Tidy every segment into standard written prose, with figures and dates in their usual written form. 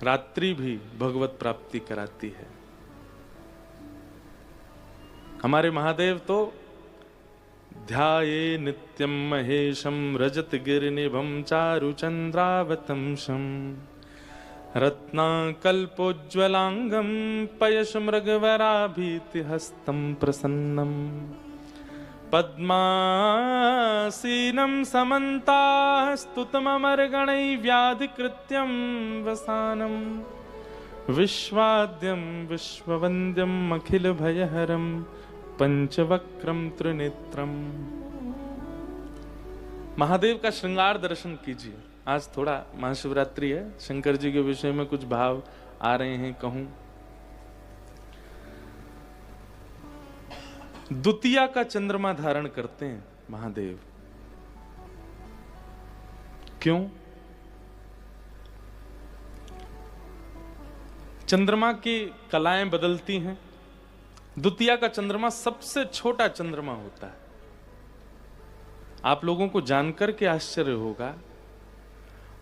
रात्रि भी भगवत प्राप्ति कराती है। हमारे महादेव तो ध्याये नित्यम महेशम रजत गिरिनिभम चारु चंद्रावतंशम रत्नाकल्पोज्ज्वलांगम पयश मृगवराभीति हस्तं प्रसन्नम पद्मासीनं समन्ताः स्तुतममरगणैः व्याधिकृत्यं वसानं विश्वाद्यं विश्ववन्द्यं अखिलभयहरं पंचवक्रम त्रिनेत्रम। महादेव का श्रृंगार दर्शन कीजिए। आज थोड़ा महाशिवरात्रि है, शंकर जी के विषय में कुछ भाव आ रहे हैं कहूं। द्वितीया का चंद्रमा धारण करते हैं महादेव। क्यों? चंद्रमा की कलाएं बदलती हैं। द्वितीया का चंद्रमा सबसे छोटा चंद्रमा होता है। आप लोगों को जानकर के आश्चर्य होगा,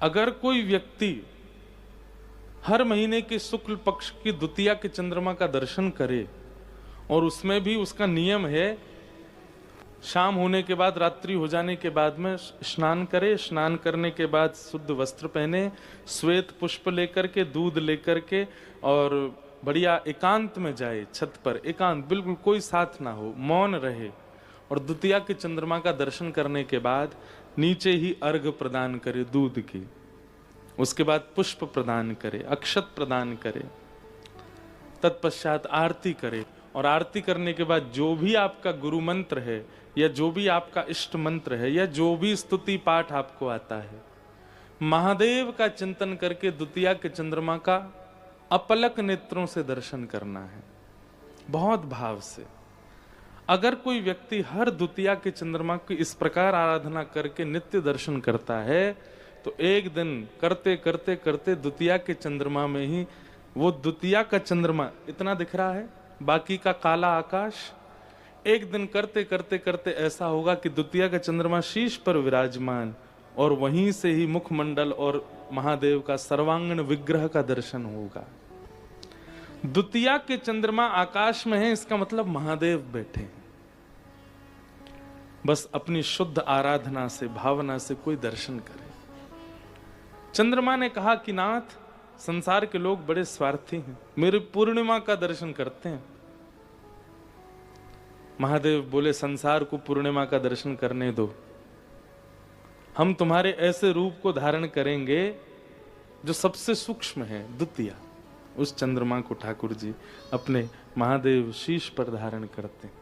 अगर कोई व्यक्ति हर महीने के शुक्ल पक्ष की द्वितीया के चंद्रमा का दर्शन करे और उसमें भी उसका नियम है शाम होने के बाद, रात्रि हो जाने के बाद में स्नान करे, स्नान करने के बाद शुद्ध वस्त्र पहने, श्वेत पुष्प लेकर के, दूध लेकर के और बढ़िया एकांत में जाए, छत पर एकांत, बिल्कुल कोई साथ ना हो, मौन रहे और द्वितीया के चंद्रमा का दर्शन करने के बाद नीचे ही अर्घ प्रदान करे दूध की, उसके बाद पुष्प प्रदान करे, अक्षत प्रदान करे, तत्पश्चात आरती करे और आरती करने के बाद जो भी आपका गुरु मंत्र है या जो भी आपका इष्ट मंत्र है या जो भी स्तुति पाठ आपको आता है, महादेव का चिंतन करके द्वितीया के चंद्रमा का अपलक नेत्रों से दर्शन करना है, बहुत भाव से। अगर कोई व्यक्ति हर द्वितीया के चंद्रमा की इस प्रकार आराधना करके नित्य दर्शन करता है तो एक दिन करते करते करते द्वितीया के चंद्रमा में ही वो द्वितीया का चंद्रमा इतना दिख रहा है, बाकी का काला आकाश, एक दिन करते करते करते ऐसा होगा कि द्वितीया का चंद्रमा शीश पर विराजमान और वहीं से ही मुखमंडल और महादेव का सर्वांगण विग्रह का दर्शन होगा। द्वितीया के चंद्रमा आकाश में है, इसका मतलब महादेव बैठे हैं। बस अपनी शुद्ध आराधना से, भावना से कोई दर्शन करे। चंद्रमा ने कहा कि नाथ, संसार के लोग बड़े स्वार्थी हैं, मेरी पूर्णिमा का दर्शन करते हैं। महादेव बोले, संसार को पूर्णिमा का दर्शन करने दो, हम तुम्हारे ऐसे रूप को धारण करेंगे जो सबसे सूक्ष्म है, द्वितीया। उस चंद्रमा को ठाकुर जी अपने महादेव शीश पर धारण करते हैं।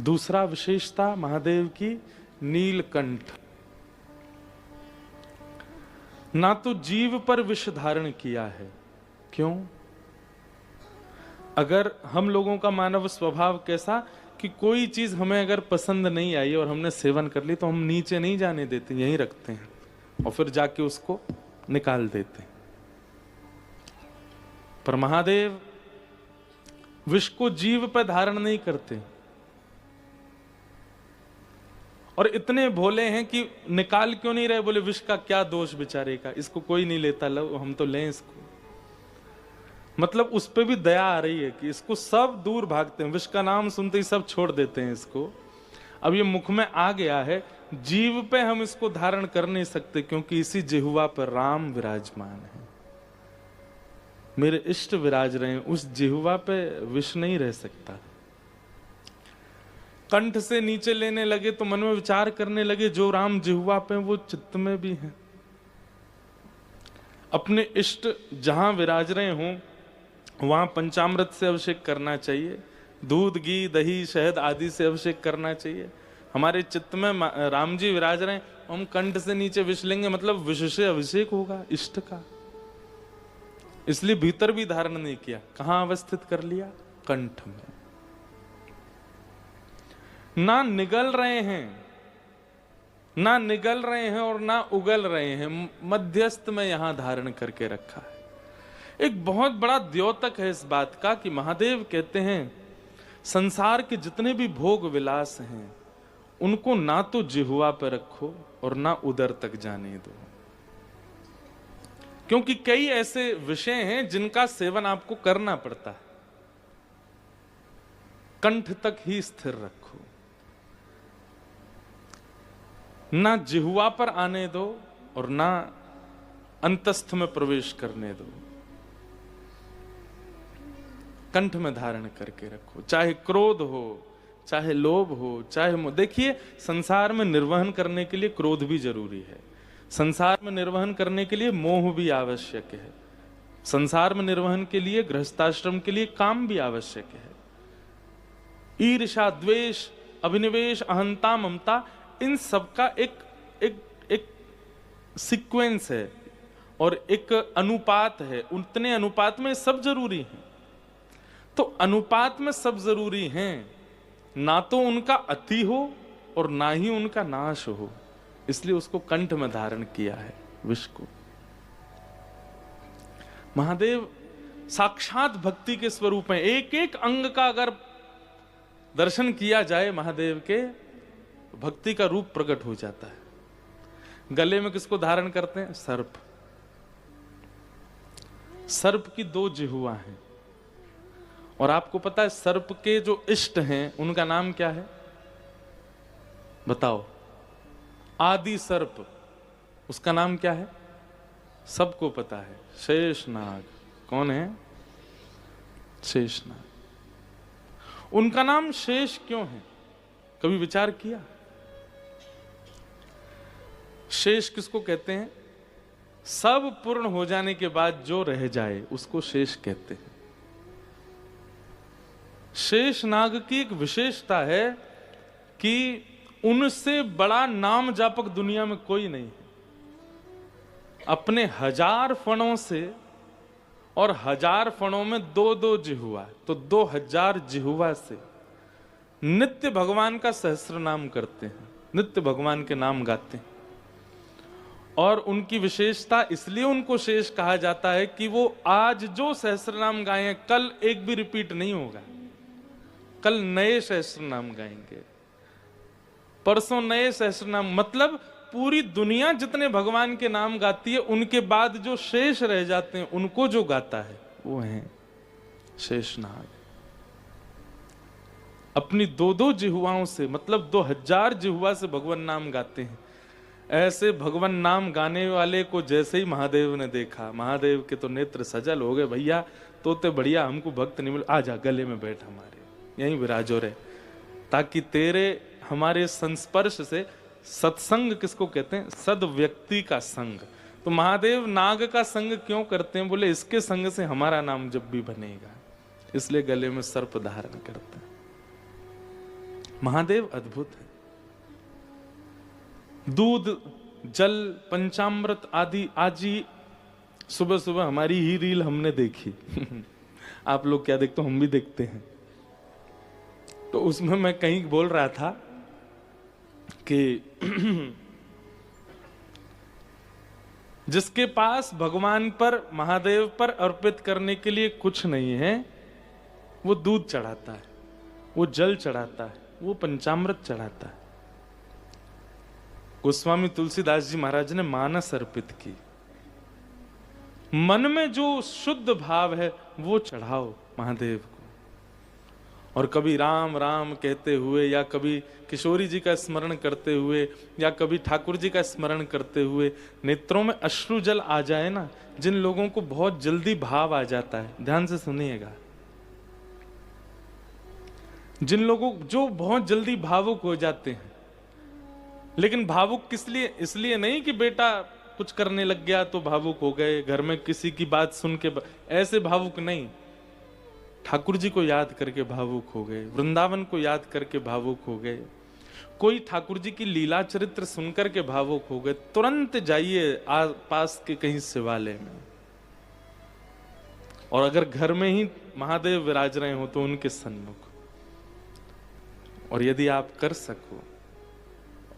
दूसरा विशेषता महादेव की, नीलकंठ। ना तो जीव पर विष धारण किया है। क्यों? अगर हम लोगों का मानव स्वभाव कैसा कि कोई चीज हमें अगर पसंद नहीं आई और हमने सेवन कर ली तो हम नीचे नहीं जाने देते, यहीं रखते हैं और फिर जाके उसको निकाल देते हैं। पर महादेव विष को जीव पर धारण नहीं करते और इतने भोले हैं कि निकाल क्यों नहीं रहे? बोले विष का क्या दोष बेचारे का, इसको कोई नहीं लेता, लो हम तो लें इसको। मतलब उस पे भी दया आ रही है कि इसको सब दूर भागते हैं, विष का नाम सुनते ही सब छोड़ देते हैं इसको। अब ये मुख में आ गया है, जीव पे हम इसको धारण कर नहीं सकते क्योंकि इसी जिह्वा पर राम विराजमान है, मेरे इष्ट विराज रहे हैं, उस जिह्वा पे विष नहीं रह सकता। कंठ से नीचे लेने लगे तो मन में विचार करने लगे, जो राम जिह्वा पे वो चित्त में भी है। अपने इष्ट जहां विराज रहे हों वहां पंचामृत से अभिषेक करना चाहिए, दूध, घी, दही, शहद आदि से अभिषेक करना चाहिए। हमारे चित्त में राम जी विराज रहे हैं, हम कंठ से नीचे विष लेंगे, मतलब विष से अभिषेक होगा इष्ट का। इसलिए भीतर भी धारण नहीं किया, कहां अवस्थित कर लिया? कंठ में। ना निगल रहे हैं, ना निगल रहे हैं और ना उगल रहे हैं, मध्यस्थ में यहां धारण करके रखा है। एक बहुत बड़ा द्योतक है इस बात का कि महादेव कहते हैं संसार के जितने भी भोग विलास हैं उनको ना तो जिह्वा पर रखो और ना उदर तक जाने दो। क्योंकि कई ऐसे विषय हैं जिनका सेवन आपको करना पड़ता है। कंठ तक ही स्थिर रखो, ना जिह्वा पर आने दो और ना अंतस्थ में प्रवेश करने दो। कंठ में धारण करके रखो, चाहे क्रोध हो, चाहे लोभ हो, चाहे मोह। देखिए, संसार में निर्वहन करने के लिए क्रोध भी जरूरी है, संसार में निर्वहन करने के लिए मोह भी आवश्यक है, संसार में निर्वहन के लिए, गृहस्थाश्रम के लिए काम भी आवश्यक है। ईर्ष्या, द्वेष, अभिनिवेश, अहंता, ममता, इन सब का एक सीक्वेंस है और एक अनुपात है। उतने अनुपात में सब जरूरी है। तो अनुपात में सब जरूरी हैं, ना तो उनका अति हो और ना ही उनका नाश हो, इसलिए उसको कंठ में धारण किया है विष को। महादेव साक्षात भक्ति के स्वरूप हैं। एक एक अंग का अगर दर्शन किया जाए महादेव के, भक्ति का रूप प्रकट हो जाता है। गले में किसको धारण करते हैं? सर्प। सर्प की 2 जिह्वा हैं और आपको पता है सर्प के जो इष्ट हैं उनका नाम क्या है? बताओ। आदि सर्प, उसका नाम क्या है? सबको पता है, शेषनाग। कौन है? शेषनाग। उनका नाम शेष क्यों है? कभी विचार किया? शेष किसको कहते हैं? सब पूर्ण हो जाने के बाद जो रह जाए उसको शेष कहते हैं। शेष नाग की एक विशेषता है कि उनसे बड़ा नाम जापक दुनिया में कोई नहीं है। अपने 1000 फणों से और 1000 फणों में 2-2 जिह्वा, तो 2000 जिह्वा से नित्य भगवान का सहस्र नाम करते हैं, नित्य भगवान के नाम गाते हैं। और उनकी विशेषता इसलिए उनको शेष कहा जाता है कि वो आज जो सहस्र नाम गाए हैं, कल एक भी रिपीट नहीं होगा। कल नए सहस्र नाम गाएंगे, परसों नए सहस्र नाम। मतलब पूरी दुनिया जितने भगवान के नाम गाती है, उनके बाद जो शेष रह जाते हैं उनको जो गाता है वो है शेषनाग। अपनी 2-2 जिह्वाओं से, मतलब 2000 जिह्वा से भगवान नाम गाते हैं। ऐसे भगवान नाम गाने वाले को जैसे ही महादेव ने देखा, महादेव के तो नेत्र सजल हो गए। भैया तोते बढ़िया, हमको भक्त नहीं मिले, आजा गले में बैठ, हमारे यहीं विराजो रहे, ताकि तेरे हमारे संस्पर्श से, सत्संग किसको कहते हैं? सद व्यक्ति का संग। तो महादेव नाग का संग क्यों करते हैं? बोले इसके संग से हमारा नाम जब भी बनेगा, इसलिए गले में सर्प धारण करते हैं। महादेव अद्भुत है। दूध, जल, पंचामृत आदि आज ही सुबह सुबह हमारी ही रील हमने देखी। आप लोग क्या देखते हो? हम भी देखते हैं। तो उसमें मैं कहीं बोल रहा था कि जिसके पास भगवान पर, महादेव पर अर्पित करने के लिए कुछ नहीं है, वो दूध चढ़ाता है, वो जल चढ़ाता है, वो पंचामृत चढ़ाता है। गोस्वामी तुलसीदास जी महाराज ने मानस अर्पित की। मन में जो शुद्ध भाव है वो चढ़ाओ महादेव को। और कभी राम राम कहते हुए, या कभी किशोरी जी का स्मरण करते हुए, या कभी ठाकुर जी का स्मरण करते हुए नेत्रों में अश्रु जल आ जाए ना, जिन लोगों को बहुत जल्दी भाव आ जाता है, ध्यान से सुनिएगा, जिन लोगों जो बहुत जल्दी भावुक हो जाते हैं, लेकिन भावुक किस लिए? इसलिए नहीं कि बेटा कुछ करने लग गया तो भावुक हो गए, घर में किसी की बात सुन के ऐसे भावुक नहीं। ठाकुर जी को याद करके भावुक हो गए, वृंदावन को याद करके भावुक हो गए, कोई ठाकुर जी की लीला चरित्र सुनकर के भावुक हो गए, तुरंत जाइए पास के कहीं शिवालय में, और अगर घर में ही महादेव विराज रहे हो तो उनके सन्मुख, और यदि आप कर सको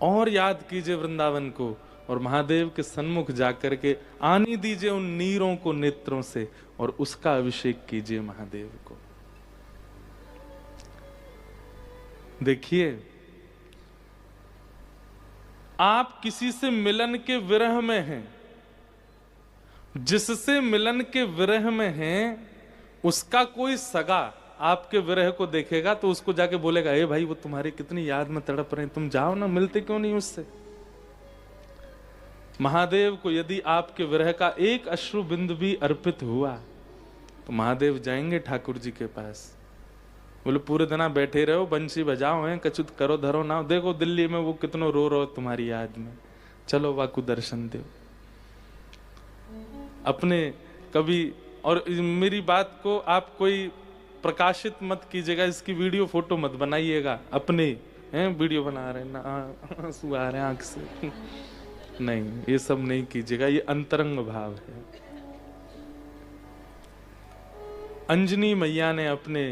और याद कीजिए वृंदावन को, और महादेव के सन्मुख जाकर के आने दीजिए उन नीरों को नेत्रों से, और उसका अभिषेक कीजिए महादेव को। देखिए, आप किसी से मिलन के विरह में हैं, जिससे मिलन के विरह में हैं, उसका कोई सगा आपके विरह को देखेगा तो उसको जाके बोलेगा, ए भाई वो तुम्हारी कितनी याद में तड़प रहे हैं, तुम जाओ ना, मिलते क्यों नहीं उससे। महादेव को यदि आपके विरह का एक अश्रु बिंदु भी अर्पित हुआ तो महादेव जाएंगे ठाकुर जी के पास, बोले पूरे दिन आप बैठे रहो, बंसी बजाओ हैं, कछुत करो धरो ना, देखो दिल्ली में वो कितनो रो रो तुम्हारी याद में, चलो वाकु दर्शन दो अपने कभी। और मेरी बात को आप कोई प्रकाशित मत कीजिएगा, इसकी वीडियो फोटो मत बनाइएगा, अपने हैं वीडियो बना रहे ना, आंसू आ रहे हैं आंख से, नहीं ये सब नहीं कीजिएगा, ये अंतरंग भाव है। अंजनी मैया ने अपने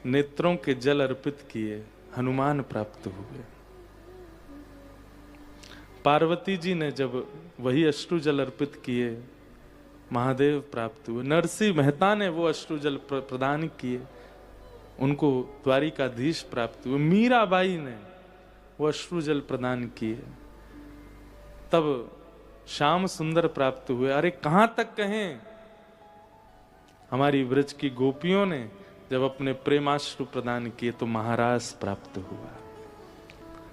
नेत्रों के जल अर्पित किए, हनुमान प्राप्त हुए। पार्वती जी ने जब वही अश्रु जल अर्पित किए, महादेव प्राप्त हुए। नरसिंह मेहता ने वो अश्रु जल प्रदान किए, उनको द्वारिकाधीश प्राप्त हुए। मीराबाई ने वो अश्रु जल प्रदान किए, तब श्याम सुंदर प्राप्त हुए। अरे कहां तक कहें, हमारी ब्रज की गोपियों ने जब अपने प्रेमाश्रु प्रदान किए तो महाराज प्राप्त हुआ।